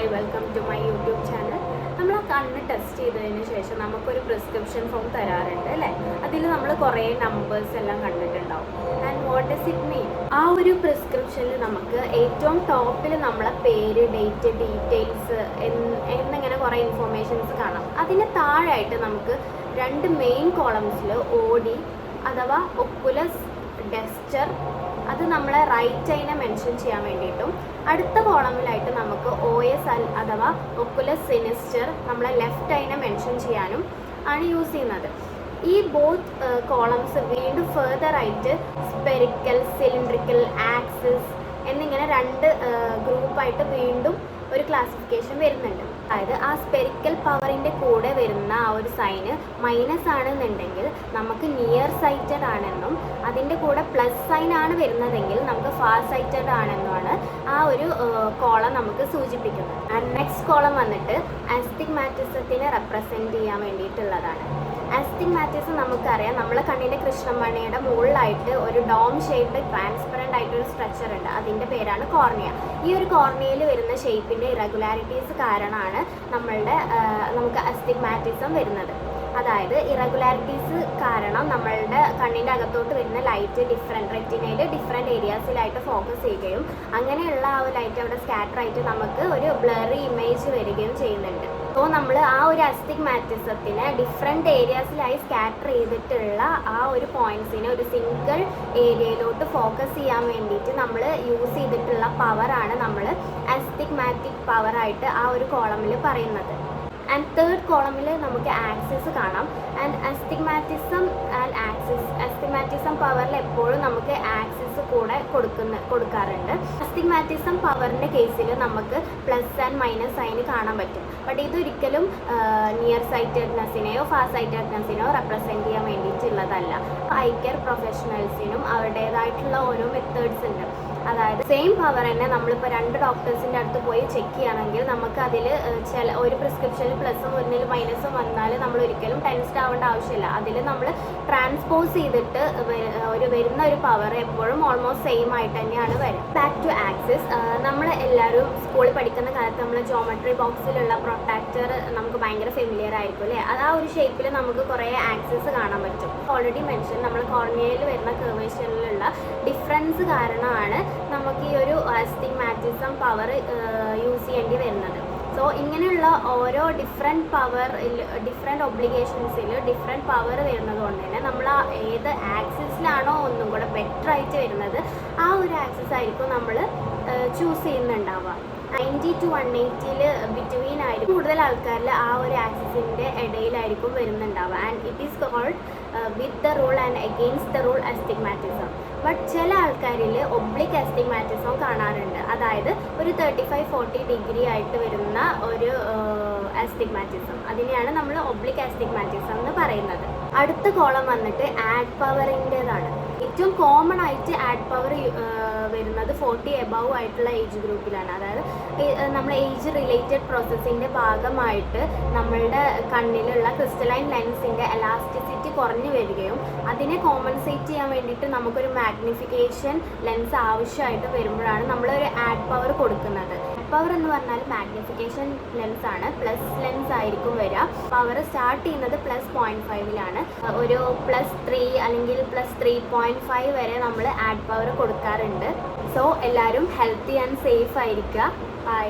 Hi welcome to my YouTube channel. നമ്മൾ ആ കണ്ണ് ടെസ്റ്റ് ചെയ്തതിന് ശേഷം നമുക്കൊരു പ്രിസ്ക്രിപ്ഷൻ ഫോം തരാറുണ്ട് അല്ലേ? അതിൽ നമ്മൾ കുറേ നമ്പേഴ്സ് എല്ലാം കണ്ടിട്ടുണ്ടാവും. And what does it mean? ആ ഒരു പ്രിസ്ക്രിപ്ഷനിൽ നമുക്ക് ഏറ്റവും ടോപ്പിൽ നമ്മളെ പേര്, ഡേറ്റ്, ഡീറ്റെയിൽസ് എന്നിങ്ങനെ കുറേ ഇൻഫോർമേഷൻസ് കാണാം. അതിന് താഴെയായിട്ട് നമുക്ക് രണ്ട് മെയിൻ കോളംസിൽ OD അഥവാ ഒക്കുലസ് ഡെസ്ചർ, അത് നമ്മളെ റൈറ്റ് ഐനെ മെൻഷൻ ചെയ്യാൻ വേണ്ടിയിട്ടും അടുത്ത കോളമിലായിട്ട് നമുക്ക് OS അഥവാ ഒക്കുലസ് സിനിസ്റ്റർ നമ്മളെ ലെഫ്റ്റ് ഐനെ മെൻഷൻ ചെയ്യാനും ആണ് യൂസ് ചെയ്യുന്നത്. ഈ ബോത്ത് കോളംസ് വീണ്ടും ഫെർദർ ആയിട്ട് സ്പെറിക്കൽ, സിലിണ്ട്രിക്കൽ, ആക്സിസ് എന്നിങ്ങനെ രണ്ട് ഗ്രൂപ്പായിട്ട് വീണ്ടും ഒരു ക്ലാസിഫിക്കേഷൻ വരുന്നുണ്ട്. അതായത് ആ സ്പെറിക്കൽ പവറിൻ്റെ കൂടെ വരുന്ന ആ ഒരു സൈന് മൈനസ് ആണെന്നുണ്ടെങ്കിൽ നമുക്ക് നിയർ സൈറ്റഡ് ആണെന്നും, അതിൻ്റെ കൂടെ പ്ലസ് സൈൻ ആണ് വരുന്നതെങ്കിൽ നമുക്ക് ഫാർ സൈറ്റഡ് ആണെന്നുമാണ് ആ ഒരു കോളം നമുക്ക് സൂചിപ്പിക്കുന്നത്. ആൻഡ് നെക്സ്റ്റ് കോളം വന്നിട്ട് ആസ്റ്റിഗ്മാറ്റിസത്തിനെ റെപ്രസെൻറ്റ് ചെയ്യാൻ വേണ്ടിയിട്ടുള്ളതാണ്. ആസ്റ്റിഗ്മാറ്റിസം നമുക്കറിയാം, നമ്മളെ കണ്ണിൻ്റെ കൃഷ്ണമണിയുടെ മുകളിലായിട്ട് ഒരു ഡോം ഷേപ്ഡ് ട്രാൻസ്പെറൻ്റ് ആയിട്ടൊരു സ്ട്രക്ചർ ഉണ്ട്. അതിൻ്റെ പേരാണ് കോർണിയ. ഈ ഒരു കോർണിയയിൽ വരുന്ന ഷേപ്പിൻ്റെ ഇറഗുലാരിറ്റീസ് കാരണമാണ് നമുക്ക് ആസ്റ്റിഗ്മാറ്റിസം വരുന്നത്. അതായത് ഇറഗുലാരിറ്റീസ് കാരണം നമ്മളുടെ കണ്ണിൻ്റെ അകത്തോട്ട് വരുന്ന ലൈറ്റ് റെറ്റിനയിൽ ഡിഫറെൻറ്റ് ഏരിയാസിലായിട്ട് ഫോക്കസ് ചെയ്യുകയും അങ്ങനെയുള്ള ആ ഒരു ലൈറ്റ് അവിടെ സ്കാറ്റർ ആയിട്ട് നമുക്ക് ഒരു ബ്ലറി ഇമേജ് വരികയും ചെയ്യുന്നുണ്ട്. അപ്പോൾ നമ്മൾ ആ ഒരു ആസ്റ്റിഗ്മാറ്റിസത്തിനെ ഡിഫറെൻറ്റ് ഏരിയാസിലായി സ്കാറ്റർ ചെയ്തിട്ടുള്ള ആ ഒരു പോയിൻറ്റ്സിനെ ഒരു സിംഗിൾ ഏരിയയിലോട്ട് ഫോക്കസ് ചെയ്യാൻ വേണ്ടിയിട്ട് നമ്മൾ യൂസ് ചെയ്തിട്ടുള്ള പവറാണ് നമ്മൾ ആസ്റ്റിഗ്മാറ്റിക് പവറായിട്ട് ആ ഒരു കോളമിൽ പറയുന്നത്. ആൻഡ് തേർഡ് കോളമിൽ നമുക്ക് ആക്സിസ് കാണാം. ആൻഡ് ആസ്റ്റിഗ്മാറ്റിസം പവറിൽ എപ്പോഴും നമുക്ക് ആക്സിസ് കൂടെ കൊടുക്കാറുണ്ട്. ആസ്റ്റിഗ്മാറ്റിസം പവറിൻ്റെ കേസിൽ നമുക്ക് പ്ലസ് ആൻഡ് മൈനസ് സൈന് കാണാൻ പറ്റും. ബട്ട് ഇതൊരിക്കലും നിയർ സൈറ്റഡ്നെസ്സിനെയോ ഫാർ സൈറ്റഡ്നെസ്സിനെയോ റെപ്രസെൻറ്റ് ചെയ്യാൻ വേണ്ടിയിട്ടുള്ളതല്ല. ഐ കെയർ പ്രൊഫഷണൽസിനും അവരുടേതായിട്ടുള്ള ഓരോ മെത്തേഡ്സ് ഉണ്ട്. അതായത് സെയിം പവർ തന്നെ നമ്മളിപ്പോൾ രണ്ട് ഡോക്ടേഴ്സിൻ്റെ അടുത്ത് പോയി ചെക്ക് ചെയ്യുകയാണെങ്കിൽ നമുക്ക് അതിൽ ഒരു പ്രിസ്ക്രിപ്ഷനിൽ പ്ലസും ഒന്നിൽ മൈനസും വന്നാൽ നമ്മൾ ഒരിക്കലും ടെൻസ്ഡ് ആവേണ്ട ആവശ്യമില്ല. അതിൽ നമ്മൾ ട്രാൻസ്പോസ് ചെയ്തിട്ട് വരുന്ന ഒരു പവർ എപ്പോഴും ഓൾമോസ്റ്റ് സെയിം ആയിട്ട് തന്നെയാണ് വരും. ബാക്ക് ടു ആക്സിസ്, നമ്മൾ എല്ലാവരും സ്കൂളിൽ പഠിക്കുന്ന കാലത്ത് നമ്മൾ ജോമെട്രി ബോക്സിലുള്ള പ്രൊട്ടക്ടർ നമുക്ക് ഭയങ്കര ഫെമിലിയർ ആയിരിക്കും അല്ലേ? അത് ആ ഒരു ഷേപ്പിൽ നമുക്ക് കുറേ ആക്സിസ് കാണാൻ പറ്റും. ഓൾറെഡി മെൻഷൻ നമ്മൾ കോർണിയയിൽ വരുന്ന കർവേച്ചറിലുള്ള ഡിഫറൻസ് കാരണമാണ് നമുക്ക് ഈ ഒരു ആസ്റ്റിഗ്മാറ്റിസം പവർ യൂസ് ചെയ്യേണ്ടി വരുന്നത്. സോ ഇങ്ങനെയുള്ള ഓരോ ഡിഫറെൻറ്റ് ഒബ്ലിഗേഷൻസിൽ ഡിഫറെൻറ്റ് പവർ വരുന്നത് കൊണ്ട് തന്നെ നമ്മൾ ഏത് ആക്സിസിലാണോ ഒന്നും കൂടെ ബെറ്റർ ആയിട്ട് വരുന്നത് ആ ഒരു ആക്സിസ് ആയിരിക്കും നമ്മൾ ചൂസ് ചെയ്യുന്നുണ്ടാവുക. 90 to 180 ബിറ്റ്വീൻ ആയിരിക്കും കൂടുതൽ ആൾക്കാരിൽ ആ ഒരു ആക്സിസിൻ്റെ ഇടയിലായിരിക്കും വരുന്നുണ്ടാവുക. And it is called with the rule and against the rule astigmatism. But ചില ആൾക്കാരിൽ ഒബ്ലിക് ആസ്റ്റിഗ്മാറ്റിസം കാണാറുണ്ട്. അതായത് ഒരു 35-40 ഡിഗ്രി ആയിട്ട് വരുന്ന ഒരു ആസ്റ്റിഗ്മാറ്റിസം, അതിനെയാണ് നമ്മൾ ഒബ്ലിക് ആസ്റ്റിഗ്മാറ്റിസം എന്ന് പറയുന്നത്. അടുത്ത കോളം വന്നിട്ട് ആഡ് പവറിൻ്റേതാണ്. ഏറ്റവും കോമൺ ആയിട്ട് ആഡ് പവർ വരുന്നത് 40 എബവ് ആയിട്ടുള്ള ഏജ് ഗ്രൂപ്പിലാണ്. അതായത് നമ്മൾ ഏജ് റിലേറ്റഡ് പ്രോസസ്സിൻ്റെ ഭാഗമായിട്ട് നമ്മളുടെ കണ്ണിലുള്ള ക്രിസ്റ്റലൈൻ ലെൻസിൻ്റെ എലാസ്റ്റിസിറ്റി കുറഞ്ഞു വരികയും അതിനെ കോമ്പൻസേറ്റ് ചെയ്യാൻ വേണ്ടിയിട്ട് നമുക്കൊരു മാഗ്നിഫിക്കേഷൻ ലെൻസ് ആവശ്യമായിട്ട് വരുമ്പോഴാണ് നമ്മളൊരു ആഡ് പവർ കൊടുക്കുന്നത്. പവർ എന്ന് പറഞ്ഞാൽ മാഗ്നിഫിക്കേഷൻ ലെൻസ് ആണ്, പ്ലസ് ലെൻസ് ആയിരിക്കും വരിക. പവർ സ്റ്റാർട്ട് ചെയ്യുന്നത് +0.5 ഒരു +3 അല്ലെങ്കിൽ +3.5 വരെ നമ്മൾ ആഡ് പവർ കൊടുക്കാറുണ്ട്. സോ എല്ലാവരും ഹെൽത്തി ആൻഡ് സേഫ് ആയിരിക്കുക. ബൈ.